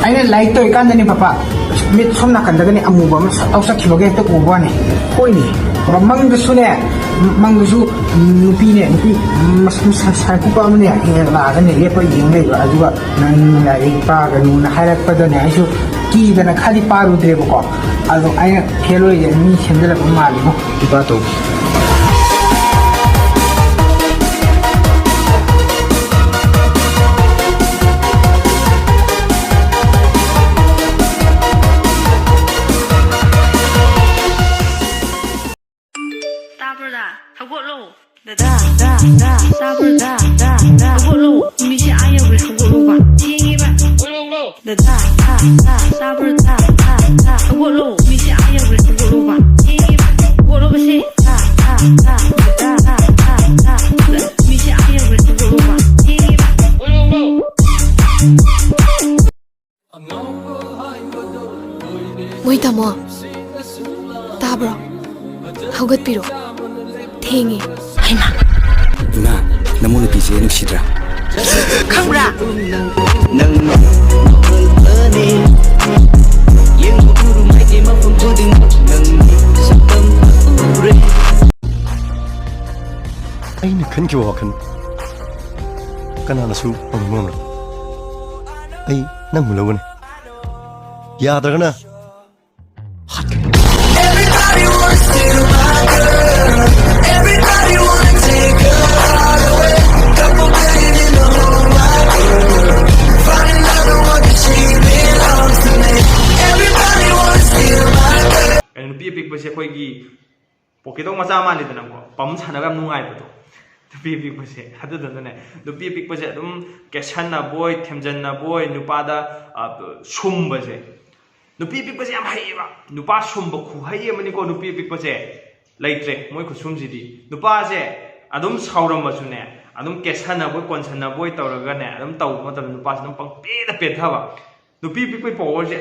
ꯑꯩꯅ ꯂꯥꯏꯔꯤꯛ ꯇꯧꯔꯤꯀꯥꯟꯗꯅꯤ ꯄꯄꯥ ꯃꯤꯠ ꯁꯣꯝ ꯅꯥꯀꯟꯗꯒꯅꯤ ꯑꯃꯨꯕ ꯑꯃ ꯇꯧꯆꯠꯈꯤꯕꯒꯤ ꯍꯦꯛꯇ ꯎꯕ ꯋꯥꯅꯤ ꯍꯣꯏꯅꯦ ꯃꯪꯗꯁꯨꯅꯦ ꯃꯪꯗꯁꯨ ꯅꯨꯄꯤꯅꯦ ꯅꯨꯄꯤ ꯁꯥꯔ ꯀꯨꯞꯄ ꯑꯃꯅꯦ ꯂꯥꯛꯑꯒꯅꯦ ꯂꯦꯞꯄ ꯌꯦꯡ ꯂꯩꯕ ꯑꯗꯨꯒ ꯅꯪ ꯂꯥꯏꯔꯤꯛ ꯄꯥꯒꯅꯨꯅ ꯍꯥꯏꯔꯛꯄꯗꯅꯦ ꯑꯩꯁꯨ ꯀꯤꯗꯅ ꯈꯔꯗꯤ ꯄꯥꯔꯨꯗ꯭ꯔꯦꯕꯀꯣ ꯑꯗꯣ ꯑꯩꯅ ꯐꯦꯜ ꯑꯣꯏꯁꯦ ꯃꯤ ꯁꯦꯝꯖꯤꯜꯂꯛꯄ ꯃꯥꯜꯂꯤꯉꯣ ꯏꯄꯥ ꯇꯧ Tabra, hagolo. Da. Tabra, da. Hagolo. Misi ayah boleh hagolo ba. Tinggi ba. Da. Tabra, da. Hagolo. Misi ayah boleh hagolo ba. Tinggi ba. Hagolo ba sih. Da. Misi ayah boleh hagolo ba. Tinggi ba. Moy tamo. Tabra. Haugat piro. ꯊꯦꯡꯉꯦ ꯍꯩꯃꯥ ꯏꯃꯥ ꯅꯃꯣ ꯅꯨꯄꯤꯁꯦ ꯅꯨꯡꯁꯤꯗ꯭ꯔꯥ ꯈꯪꯕ꯭ꯔꯥ ꯅꯪ ꯅꯣꯛꯈꯠꯂꯅꯤ ꯌꯦꯡꯕ ꯎꯔꯨ ꯃꯥꯏꯀꯩ ꯃꯐꯝ ꯈꯨꯗꯤꯡꯃꯛ ꯅꯪꯒꯤ ꯁꯛꯇꯝ ꯎꯔꯦ ꯑꯩꯅ ꯈꯟꯈꯤꯕ ꯋꯥꯈꯜ ꯀꯅꯥꯅꯁꯨ ꯐꯪꯕ ꯉꯝꯂꯣꯏ ꯑꯩ ꯅꯪꯕꯨ ꯂꯧꯒꯅꯤ ꯌꯥꯗ꯭ꯔꯒꯅ ꯍꯥꯠꯀꯅꯤ Everybody wants to steal my girl. Everybody wanna take her heart away. Couple billion in the whole wide world. Find another one 'cause she belongs to me. Everybody wanna steal my girl. ꯅꯨꯄꯤ ꯑꯄꯤꯛꯄꯁꯦ ꯑꯩꯈꯣꯏꯒꯤ ꯄꯣꯀꯦꯠꯇꯣꯛ ꯃꯆꯥ ꯃꯥꯜꯂꯤꯗꯅꯀꯣ pump ꯁꯥꯟꯅꯕ ꯌꯥꯝ ꯅꯨꯡꯉꯥꯏꯕꯗꯣ ꯅꯨꯄꯤ ꯑꯄꯤꯛꯄꯁꯦ ꯑꯗꯨꯗꯨꯅꯅꯦ ꯅꯨꯄꯤ ꯑꯄꯤꯛꯄꯁꯦ ꯑꯗꯨꯝ ꯀꯦꯁꯟꯅꯕꯣꯏ ꯊꯦꯝꯖꯟꯅꯕꯣꯏ ꯅꯨꯄꯥꯗ ꯁꯨꯝꯕꯁꯦ ꯅꯨꯄꯤ ꯑꯄꯤꯛꯄꯁꯦ ꯌꯥꯝ ꯍꯩꯌꯦꯕ ꯅꯨꯄꯥ ꯁꯨꯝꯕ ꯈꯨꯍꯩ ꯑꯃꯅꯤꯀꯣ ꯅꯨꯄꯤ ꯑꯄꯤꯛꯄꯁꯦ ꯂꯩꯇ꯭ꯔꯦ ꯃꯣꯏ ꯈꯨꯁꯨꯝꯁꯤꯗꯤ ꯅꯨꯄꯥꯁꯦ ꯑꯗꯨꯝ ꯁꯥꯎꯔꯝꯃꯁꯨꯅꯦ ꯑꯗꯨꯝ ꯀꯦꯁꯟꯅꯕꯣꯏ ꯀꯣꯟꯁꯟꯅꯕꯣꯏ ꯇꯧꯔꯒꯅꯦ ꯑꯗꯨꯝ ꯇꯧꯕ ꯃꯇꯝꯗ ꯅꯨꯄꯥꯁꯦ ꯑꯗꯨꯝ ꯄꯪꯄꯦꯗ ꯄꯦꯊꯕ ꯅꯨꯄꯤ ꯑꯄꯤꯛꯄꯒꯤ ꯄꯋꯥꯔꯁꯦ